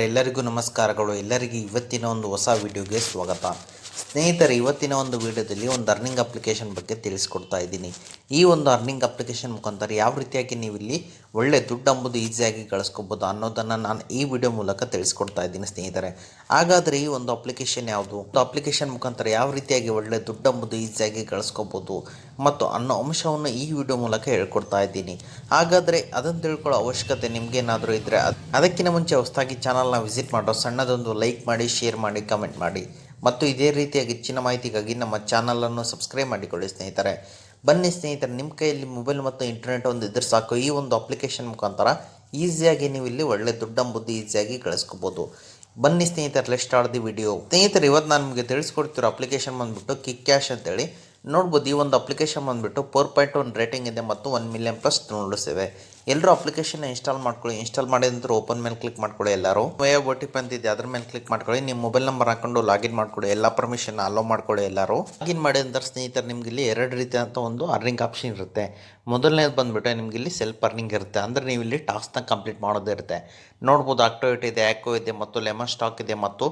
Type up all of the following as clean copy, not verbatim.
ಎಲ್ಲರಿಗೂ ನಮಸ್ಕಾರಗಳು. ಎಲ್ಲರಿಗೂ ಇವತ್ತಿನ ಒಂದು ಹೊಸ ವಿಡಿಯೋಗೆ ಸ್ವಾಗತ. ಸ್ನೇಹಿತರೆ, ಇವತ್ತಿನ ಒಂದು ವಿಡಿಯೋದಲ್ಲಿ ಒಂದು ಅರ್ನಿಂಗ್ ಅಪ್ಲಿಕೇಶನ್ ಬಗ್ಗೆ ತಿಳಿಸ್ಕೊಡ್ತಾ ಇದ್ದೀನಿ. ಈ ಒಂದು ಅರ್ನಿಂಗ್ ಅಪ್ಲಿಕೇಶನ್ ಮುಖಾಂತರ ಯಾವ ರೀತಿಯಾಗಿ ನೀವು ಇಲ್ಲಿ ಒಳ್ಳೆ ದುಡ್ಡು ಅಂಬುದು ಈಸಿಯಾಗಿ ಗಳಿಸ್ಕೋಬೋದು ಅನ್ನೋದನ್ನು ನಾನು ಈ ವಿಡಿಯೋ ಮೂಲಕ ತಿಳಿಸ್ಕೊಡ್ತಾ ಇದ್ದೀನಿ ಸ್ನೇಹಿತರೆ. ಹಾಗಾದರೆ ಈ ಒಂದು ಅಪ್ಲಿಕೇಶನ್ ಯಾವುದು, ಅಪ್ಲಿಕೇಶನ್ ಮುಖಾಂತರ ಯಾವ ರೀತಿಯಾಗಿ ಒಳ್ಳೆ ದುಡ್ಡು ಅಂಬುದು ಈಸಿಯಾಗಿ ಗಳಿಸ್ಕೋಬೋದು ಮತ್ತು ಅನ್ನೋ ಅಂಶವನ್ನು ಈ ವಿಡಿಯೋ ಮೂಲಕ ಹೇಳ್ಕೊಡ್ತಾ ಇದ್ದೀನಿ. ಹಾಗಾದರೆ ಅದನ್ನು ತಿಳ್ಕೊಳ್ಳೋ ಅವಶ್ಯಕತೆ ನಿಮಗೇನಾದರೂ ಇದ್ದರೆ ಅದಕ್ಕಿಂತ ಮುಂಚೆ ಹೊಸದಾಗಿ ಚಾನಲ್ನ ವಿಸಿಟ್ ಮಾಡೋ ಸಣ್ಣದೊಂದು ಲೈಕ್ ಮಾಡಿ, ಶೇರ್ ಮಾಡಿ, ಕಮೆಂಟ್ ಮಾಡಿ ಮತ್ತು ಇದೇ ರೀತಿಯಾಗಿ ಹೆಚ್ಚಿನ ಮಾಹಿತಿಗಾಗಿ ನಮ್ಮ ಚಾನಲನ್ನು ಸಬ್ಸ್ಕ್ರೈಬ್ ಮಾಡಿಕೊಳ್ಳಿ ಸ್ನೇಹಿತರೆ. ಬನ್ನಿ ಸ್ನೇಹಿತರೆ, ನಿಮ್ಮ ಕೈಯಲ್ಲಿ ಮೊಬೈಲ್ ಮತ್ತು ಇಂಟರ್ನೆಟ್ ಒಂದು ಇದ್ರೆ ಸಾಕು, ಈ ಒಂದು ಅಪ್ಲಿಕೇಶನ್ ಮುಖಾಂತರ ಈಸಿಯಾಗಿ ನೀವು ಇಲ್ಲಿ ಒಳ್ಳೆ ದುಡ್ಡಂಬುದು ಈಸಿಯಾಗಿ ಗಳಿಸ್ಕೋಬೋದು. ಬನ್ನಿ ಸ್ನೇಹಿತರೆ, ಲೆಟ್ಸ್ ಸ್ಟಾರ್ಟ್ ದಿ ವಿಡಿಯೋ. ಸ್ನೇಹಿತರೆ, ಇವತ್ತು ನಾನು ನಿಮಗೆ ತಿಳಿಸ್ಕೊಡ್ತಿರೋ ಅಪ್ಲಿಕೇಶನ್ ಬಂದುಬಿಟ್ಟು ಕಿಕ್ ಕ್ಯಾಶ್ ಅಂತೇಳಿ ನೋಡ್ಬೋದು. ಈ ಒಂದು ಅಪ್ಲಿಕೇಶನ್ ಬಂದುಬಿಟ್ಟು 4.1 ರೇಟಿಂಗ್ ಇದೆ ಮತ್ತು 1 ಮಿಲಿಯನ್ ಪ್ಲಸ್ ಡೌನ್ಲೋಡ್ಸ್ ಇವೆ. ಎಲ್ಲರೂ ಅಪ್ಲಿಕೇಶನ್ ಇನ್ಸ್ಟಾಲ್ ಮಾಡ್ಕೊಳ್ಳಿ. ಇನ್ಸ್ಟಾಲ್ ಮಾಡಿದ ನಂತರ ಓಪನ್ ಮೇಲೆ ಕ್ಲಿಕ್ ಮಾಡ್ಕೊಳ್ಳಿ. ಎಲ್ಲರೂ OTP ಅಂತಿದೆ, ಅದ್ರ ಮೇಲೆ ಕ್ಲಿಕ್ ಮಾಡ್ಕೊಳ್ಳಿ. ನಿಮ್ಮ ಮೊಬೈಲ್ ನಂಬರ್ ಹಾಕೊಂಡು ಲಾಗಿನ್ ಮಾಡ್ಕೊಳ್ಳಿ. ಎಲ್ಲ ಪರ್ಮಿಷನ್ ಅಲೋ ಮಾಡ್ಕೊಳ್ಳಿ. ಎಲ್ಲರೂ ಲಾಗಿನ್ ಮಾಡಿದ ನಂತರ ಸ್ನೇಹಿತರೆ, ನಿಮ್ಗೆ ಇಲ್ಲಿ 2 ರೀತಿಯಾದಂಥ ಒಂದು ಅರ್ನಿಂಗ್ ಆಪ್ಷನ್ ಇರುತ್ತೆ. ಮೊದಲನೇದು ಬಂದುಬಿಟ್ಟು ನಿಮ್ಗೆ ಇಲ್ಲಿ ಸೆಲ್ಫ್ ಅರ್ನಿಂಗ್ ಇರುತ್ತೆ, ಅಂದರೆ ನೀವು ಇಲ್ಲಿ ಟಾಸ್ಕ್ನ ಕಂಪ್ಲೀಟ್ ಮಾಡೋದೇ ಇರುತ್ತೆ. ನೋಡ್ಬೋದು, ಆಕ್ಟಿವೇಟ್ ಇದೆ, ಆ್ಯಕೋ ಇದೆ ಮತ್ತು ಲೆಮನ್ ಸ್ಟಾಕ್ ಇದೆ ಮತ್ತು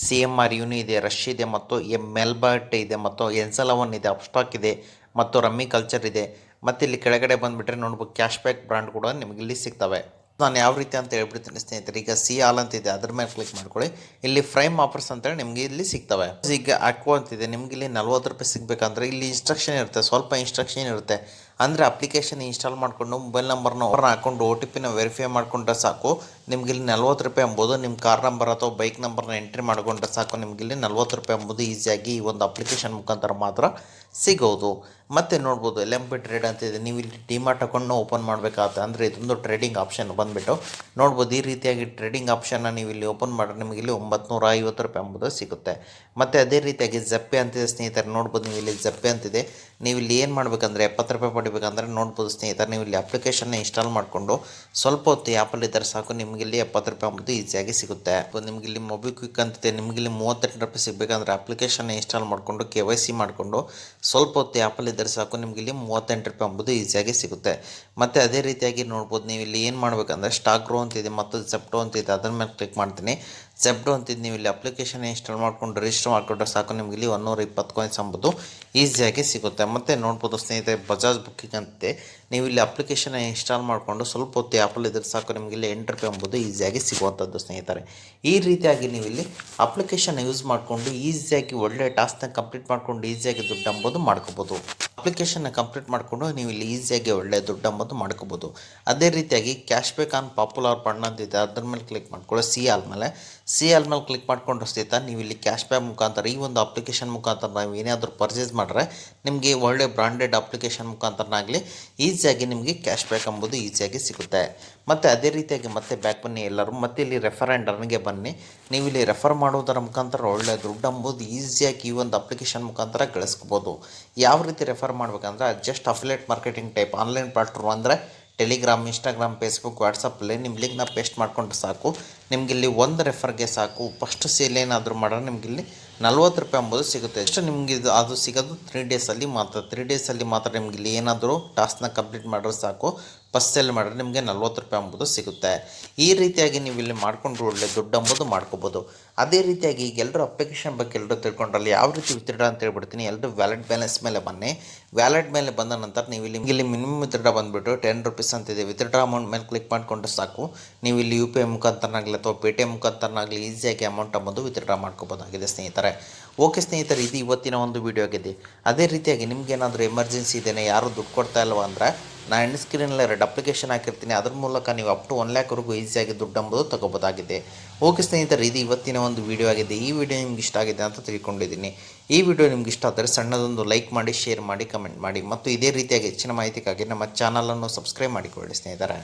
CMR ಯೂನಿ ಇದೆ, ರಶ್ ಇದೆ ಮತ್ತು ಮೆಲ್ಬರ್ಟ್ ಇದೆ ಮತ್ತು ಎನ್ಸಲವನ್ ಇದೆ, ಅಪ್ಸ್ಟಾಕ್ ಇದೆ ಮತ್ತು ರಮ್ಮಿ ಕಲ್ಚರ್ ಇದೆ. ಮತ್ತು ಇಲ್ಲಿ ಕೆಳಗಡೆ ಬಂದುಬಿಟ್ರೆ ನೋಡ್ಬೋದು ಕ್ಯಾಶ್ ಬ್ಯಾಕ್ ಬ್ರ್ಯಾಂಡ್ ಕೂಡ ನಿಮಗೆ ಇಲ್ಲಿ ಸಿಗ್ತವೆ. ನಾನು ಯಾವ ರೀತಿ ಅಂತ ಹೇಳ್ಬಿಡ್ತೀನಿ ಸ್ನೇಹಿತರೆ. ಈಗ ಆಲ್ ಅಂತಿದೆ, ಅದ್ರ ಮೇಲೆ ಕ್ಲಿಕ್ ಮಾಡ್ಕೊಳ್ಳಿ. ಇಲ್ಲಿ ಫ್ರೈಮ್ ಆಫರ್ಸ್ ಅಂತೇಳಿ ನಿಮಗೆ ಇಲ್ಲಿ ಸಿಗ್ತವೆ. ಈಗ ಆಕ್ವಾ ಅಂತಿದೆ, ನಿಮ್ಗೆ ಇಲ್ಲಿ 40 ರೂಪಾಯಿ ಸಿಗಬೇಕಂದ್ರೆ ಇಲ್ಲಿ ಇನ್ಸ್ಟ್ರಕ್ಷನ್ ಇರುತ್ತೆ, ಸ್ವಲ್ಪ ಇನ್ಸ್ಟ್ರಕ್ಷನ್ ಇರುತ್ತೆ. ಅಂದರೆ ಅಪ್ಲಿಕೇಶನ್ ಇನ್ಸ್ಟಾಲ್ ಮಾಡಿಕೊಂಡು ಮೊಬೈಲ್ ನಂಬರ್ನ ಹಾಕೊಂಡು OTPನ ವೆರಿಫೈ ಮಾಡಿಕೊಂಡ್ರೆ ಸಾಕು, ನಿಮ್ಗೆ ಇಲ್ಲಿ 40 ರೂಪಾಯಿ ಎಂಬುದು ನಿಮ್ಮ ಕಾರ್ ನಂಬರ್ ಅಥವಾ ಬೈಕ್ ನಂಬರ್ನ ಎಂಟ್ರಿ ಮಾಡಿಕೊಂಡ್ರೆ ಸಾಕು, ನಿಮ್ಗೆ ಇಲ್ಲಿ 40 ರೂಪಾಯಿ ಎಂಬುದು ಈಸಿಯಾಗಿ ಈ ಒಂದು ಅಪ್ಲಿಕೇಶನ್ ಮುಖಾಂತರ ಮಾತ್ರ ಸಿಗೋದು. ಮತ್ತು ನೋಡ್ಬೋದು LMP ಟ್ರೇಡ್ ಅಂತಿದೆ, ನೀವು ಇಲ್ಲಿ ಡಿಮಾರ್ಟ್ ಅಕೌಂಟ್ನ ಓಪನ್ ಮಾಡಬೇಕಾಗುತ್ತೆ. ಅಂದರೆ ಇದೊಂದು ಟ್ರೇಡಿಂಗ್ ಆಪ್ಷನ್ ಬಂದುಬಿಟ್ಟು ನೋಡ್ಬೋದು. ಈ ರೀತಿಯಾಗಿ ಟ್ರೇಡಿಂಗ್ ಆಪ್ಷನ್ನ ನೀವು ಇಲ್ಲಿ ಓಪನ್ ಮಾಡಿದ್ರೆ ನಿಮಗೆ ಇಲ್ಲಿ 950 ರೂಪಾಯಿ ಎಂಬುದು ಸಿಗುತ್ತೆ. ಮತ್ತು ಅದೇ ರೀತಿಯಾಗಿ ಜಪ್ಪೆ ಅಂತಿದೆ ಸ್ನೇಹಿತರೆ. ನೋಡ್ಬೋದು, ನೀವು ಇಲ್ಲಿ ಜಪ್ಪೆ ಅಂತಿದೆ, ನೀವು ಇಲ್ಲಿ ಏನು ಮಾಡಬೇಕಂದ್ರೆ 70 ರೂಪಾಯಿ ಪಡಿಬೇಕಂದ್ರೆ ನೋಡ್ಬೋದು ಸ್ನೇಹಿತರೆ, ನೀವು ಇಲ್ಲಿ ಅಪ್ಲಿಕೇಶನ್ನ ಇನ್ಸ್ಟಾಲ್ ಮಾಡಿಕೊಂಡು ಸ್ವಲ್ಪ ಹೊತ್ತು ಆ್ಯಪಲ್ಲಿ ಇದ್ದರೆ ಸಾಕು, ನಿಮಗೆ ಇಲ್ಲಿ 70 ರೂಪಾಯಿ ಎಂಬುದು ಈಸಿಯಾಗಿ ಸಿಗುತ್ತೆ. ನಿಮಗೆ ಇಲ್ಲಿ ಮೊಬಿಕ್ವಿಕ್ ಅಂತಿದೆ, ನಿಮಗೆ ಇಲ್ಲಿ 38 ರೂಪಾಯಿ ಸಿಗಬೇಕಂದ್ರೆ ಅಪ್ಲಿಕೇಶನ್ನ ಇನ್ಸ್ಟಾಲ್ ಮಾಡಿಕೊಂಡು KYC ಮಾಡಿಕೊಂಡು ಸ್ವಲ್ಪ ಹೊತ್ತು ಆ್ಯಪಲ್ಲಿ ಇದ್ದರೆ ಸಾಕು, ನಿಮಗೆ ಇಲ್ಲಿ 38 ರೂಪಾಯಿ ಎಂಬುದು ಈಸಿಯಾಗಿ ಸಿಗುತ್ತೆ. ಮತ್ತು ಅದೇ ರೀತಿಯಾಗಿ ನೋಡ್ಬೋದು, ನೀವು ಇಲ್ಲಿ ಏನು ಮಾಡಬೇಕಂದ್ರೆ ಸ್ಟಾಕ್ ಗ್ರೋ ಅಂತಿದೆ ಮತ್ತು ಜೆಪ್ಟೋ ಅಂತಿದೆ, ಅದ್ರ ಮೇಲೆ ಕ್ಲಿಕ್ ಮಾಡ್ತೀನಿ. ಜೆಪ್ಟೋ ಅಂತಿದ್ದು ನೀವು ಇಲ್ಲಿ ಅಪ್ಲಿಕೇಶನ್ ಇನ್ಸ್ಟಾಲ್ ಮಾಡ್ಕೊಂಡು ರಿಜಿಸ್ಟರ್ ಮಾಡಿಕೊಂಡ್ರೆ ಸಾಕು, ನಿಮಗೆ ಇಲ್ಲಿ 120 ಕಾಯಿನ್ಸ್ ಎಂಬುದು ಈಸಿಯಾಗಿ ಸಿಗುತ್ತೆ. ಮತ್ತು ನೋಡ್ಬೋದು ಸ್ನೇಹಿತರೆ, ಬಜಾಜ್ ಬುಕ್ಕಿಂಗ್ ಅಂತಿದೆ, ನೀವು ಇಲ್ಲಿ ಅಪ್ಲಿಕೇಶನ್ ಇನ್ಸ್ಟಾಲ್ ಮಾಡಿಕೊಂಡು ಸ್ವಲ್ಪ ಹೊತ್ತು ಆ್ಯಪಲ್ಲಿ ಇದ್ರೆ ಸಾಕು, ನಿಮಗೆ ಇಲ್ಲಿ 8 ರೂಪಾಯಿ ಎಂಬುದು ಈಸಿಯಾಗಿ ಸಿಗುವಂಥದ್ದು ಸ್ನೇಹಿತರೆ. ಈ ರೀತಿಯಾಗಿ ನೀವು ಇಲ್ಲಿ ಅಪ್ಲಿಕೇಶನ್ ಯೂಸ್ ಮಾಡಿಕೊಂಡು ಈಸಿಯಾಗಿ ಒಳ್ಳೆ ಟಾಸ್ಕ್ನ ಕಂಪ್ಲೀಟ್ ಮಾಡಿಕೊಂಡು ಈಸಿಯಾಗಿ ದುಡ್ಡು ಎಂಬುದು ಮಾಡ್ಕೋಬೋದು. ಅಪ್ಲಿಕೇಶನ್ನ ಕಂಪ್ಲೀಟ್ ಮಾಡಿಕೊಂಡು ನೀವು ಇಲ್ಲಿ ಈಸಿಯಾಗಿ ಒಳ್ಳೆ ದುಡ್ಡು ಎಂಬುದು ಮಾಡ್ಕೋಬೋದು. ಅದೇ ರೀತಿಯಾಗಿ cash back on popular fund ಅಂತಿದೆ, ಅದ್ರ ಮೇಲೆ ಕ್ಲಿಕ್ ಮಾಡ್ಕೊಳ್ಳಿ. ಸಿ ಆಲ್ ಮೇಲೆ ಕ್ಲಿಕ್ ಮಾಡ್ಕೊಂಡ್ರೆ ಸಹಿತ ನೀವು ಇಲ್ಲಿ ಕ್ಯಾಶ್ ಬ್ಯಾಕ್ ಮುಖಾಂತರ ಈ ಒಂದು ಅಪ್ಲಿಕೇಶನ್ ಮುಖಾಂತರ ನಾವು ಏನಾದರೂ ಪರ್ಚೇಸ್ ಮಾಡಿದ್ರೆ ನಿಮಗೆ ಒಳ್ಳೆ ಬ್ರಾಂಡೆಡ್ ಅಪ್ಲಿಕೇಶನ್ ಮುಖಾಂತರನಾಗಲಿ ಈಸಿಯಾಗಿ ನಿಮಗೆ ಕ್ಯಾಶ್ ಬ್ಯಾಕ್ ಎಂಬುದು ಈಸಿಯಾಗಿ ಸಿಗುತ್ತೆ. ಮತ್ತು ಅದೇ ರೀತಿಯಾಗಿ ಮತ್ತೆ ಬ್ಯಾಕ್ ಬನ್ನಿ ಎಲ್ಲರೂ, ಮತ್ತು ಇಲ್ಲಿ ರೆಫರ್ ಆ್ಯಂಡ್ ಅರ್ನ್ಗೆ ಬನ್ನಿ. ನೀವು ಇಲ್ಲಿ ರೆಫರ್ ಮಾಡೋದರ ಮುಖಾಂತರ ಒಳ್ಳೆ ದುಡ್ಡು ಎಂಬುದು ಈಸಿಯಾಗಿ ಈ ಒಂದು ಅಪ್ಲಿಕೇಶನ್ ಮುಖಾಂತರ ಗಳಿಸ್ಕೋಬೋದು. ಯಾವ ರೀತಿ ರೆಫರ್ ಮಾಡಬೇಕಂದ್ರೆ just affiliate marketing type online platform ಅಂದರೆ ಟೆಲಿಗ್ರಾಮ್, ಇನ್ಸ್ಟಾಗ್ರಾಮ್, ಫೇಸ್ಬುಕ್, ವಾಟ್ಸಪ್ಪಲ್ಲಿ ನಿಮ್ಮ ಲಿಂಕ್ನ ಪೇಸ್ಟ್ ಮಾಡಿಕೊಂಡ್ರೆ ಸಾಕು, ನಿಮಗಿಲ್ಲಿ ಒಂದು ರೆಫರ್ಗೆ ಸಾಕು ಫಸ್ಟ್ ಸೇಲ್ ಏನಾದರೂ ಮಾಡಿದ್ರೆ ನಿಮಗಿಲ್ಲಿ 40 ರೂಪಾಯಿ ಎಂಬುದು ಸಿಗುತ್ತೆ. ಎಷ್ಟು ನಿಮಗೆ ಅದು ಸಿಗೋದು 3 ಡೇಸಲ್ಲಿ ಮಾತ್ರ. 3 ಡೇಸಲ್ಲಿ ಮಾತ್ರ ನಿಮಗಿಲ್ಲಿ ಏನಾದರೂ ಟಾಸ್ಕ್ನ ಕಂಪ್ಲೀಟ್ ಮಾಡಿದ್ರೆ ಸಾಕು, ಫಸ್ಟ್ ಸೇಲ್ ಮಾಡಿದ್ರೆ ನಿಮಗೆ 40 ರೂಪಾಯಿ ಎಂಬುದು ಸಿಗುತ್ತೆ. ಈ ರೀತಿಯಾಗಿ ನೀವು ಇಲ್ಲಿ ಮಾಡಿಕೊಂಡ್ರೆ ಒಳ್ಳೆ ದುಡ್ಡು ಎಂಬುದು ಮಾಡ್ಕೋಬೋದು. ಅದೇ ರೀತಿಯಾಗಿ ಈಗ ಎಲ್ಲರೂ ಅಪ್ಲಿಕೇಶನ್ ಬಗ್ಗೆ ಎಲ್ಲರೂ ತಿಳ್ಕೊಂಡ್ರಲ್ಲಿ ಯಾವ ರೀತಿ ವಿತ್ಡ್ರಾ ಅಂತ ಹೇಳ್ಬಿಡ್ತೀನಿ. ಎಲ್ಲರೂ ವ್ಯಾಲೆಟ್ ಬ್ಯಾಲೆನ್ಸ್ ಮೇಲೆ ಬನ್ನಿ. ವ್ಯಾಲೆಟ್ ಮೇಲೆ ಬಂದ ನಂತರ ನೀವು ಇಲ್ಲಿ ಮಿನಿಮಮ್ ವಿತ್ಡ್ರಾ ಬಂದುಬಿಟ್ಟು 10 ರೂಪೀಸ್ ಅಂತಿದೆ. ವಿತ್ಡ್ರಾ ಅಮೌಂಟ್ ಮೇಲೆ ಕ್ಲಿಕ್ ಮಾಡಿಕೊಂಡ್ರೆ ಸಾಕು, ನೀವು ಇಲ್ಲಿ UPI ಮುಖಾಂತರನಾಗಲಿ ಅಥವಾ ಪೇಟಿಎಮ್ ಮುಖಾಂತರನಾಗಲಿ ಈಸಿಯಾಗಿ ಅಮೌಂಟ್ ಎಂಬುದು ವಿತ್ಡ್ರಾ ಮಾಡ್ಕೋಬೋದಾಗಿದೆ ಸ್ನೇಹಿತರೆ. ಓಕೆ ಸ್ನೇಹಿತರೆ, ಇದು ಇವತ್ತಿನ ಒಂದು ವಿಡಿಯೋ ಆಗಿದೆ. ಅದೇ ರೀತಿಯಾಗಿ ನಿಮಗೇನಾದರೂ ಎಮರ್ಜೆನ್ಸಿ ಇದೆಯೇ, ಯಾರು ದುಡ್ಡು ಕೊಡ್ತಾ ಇಲ್ವ ಅಂದರೆ ನಾನು ಎಂಡ್ ಸ್ಕ್ರೀನಲ್ಲಿ 2 ಅಪ್ಲಿಕೇಶನ್ ಹಾಕಿರ್ತೀನಿ, ಅದ್ರ ಮೂಲಕ ನೀವು ಅಪ್ ಟು 1 ಲ್ಯಾಕ್ವರೆಗೂ ಈಸಿಯಾಗಿ ದುಡ್ಡು ಎಂಬುದು ತಗೋಬೋದಾಗಿದೆ. ಓಕೆ ಸ್ನೇಹಿತರೆ, ಇದು ಇವತ್ತಿನ ಒಂದು ವಿಡಿಯೋ ಆಗಿದೆ. ಈ ವಿಡಿಯೋ ನಿಮ್ಗೆ ಇಷ್ಟ ಆಗಿದೆ ಅಂತ ತಿಳ್ಕೊಂಡಿದ್ದೀನಿ. ಈ ವಿಡಿಯೋ ನಿಮ್ಗೆ ಇಷ್ಟ ಆದರೆ ಸಣ್ಣದೊಂದು ಲೈಕ್ ಮಾಡಿ, ಶೇರ್ ಮಾಡಿ, ಕಮೆಂಟ್ ಮಾಡಿ ಮತ್ತು ಇದೇ ರೀತಿಯಾಗಿ ಹೆಚ್ಚಿನ ಮಾಹಿತಿಗಾಗಿ ನಮ್ಮ ಚಾನಲನ್ನು ಸಬ್ಸ್ಕ್ರೈಬ್ ಮಾಡಿಕೊಳ್ಳಿ ಸ್ನೇಹಿತರೆ.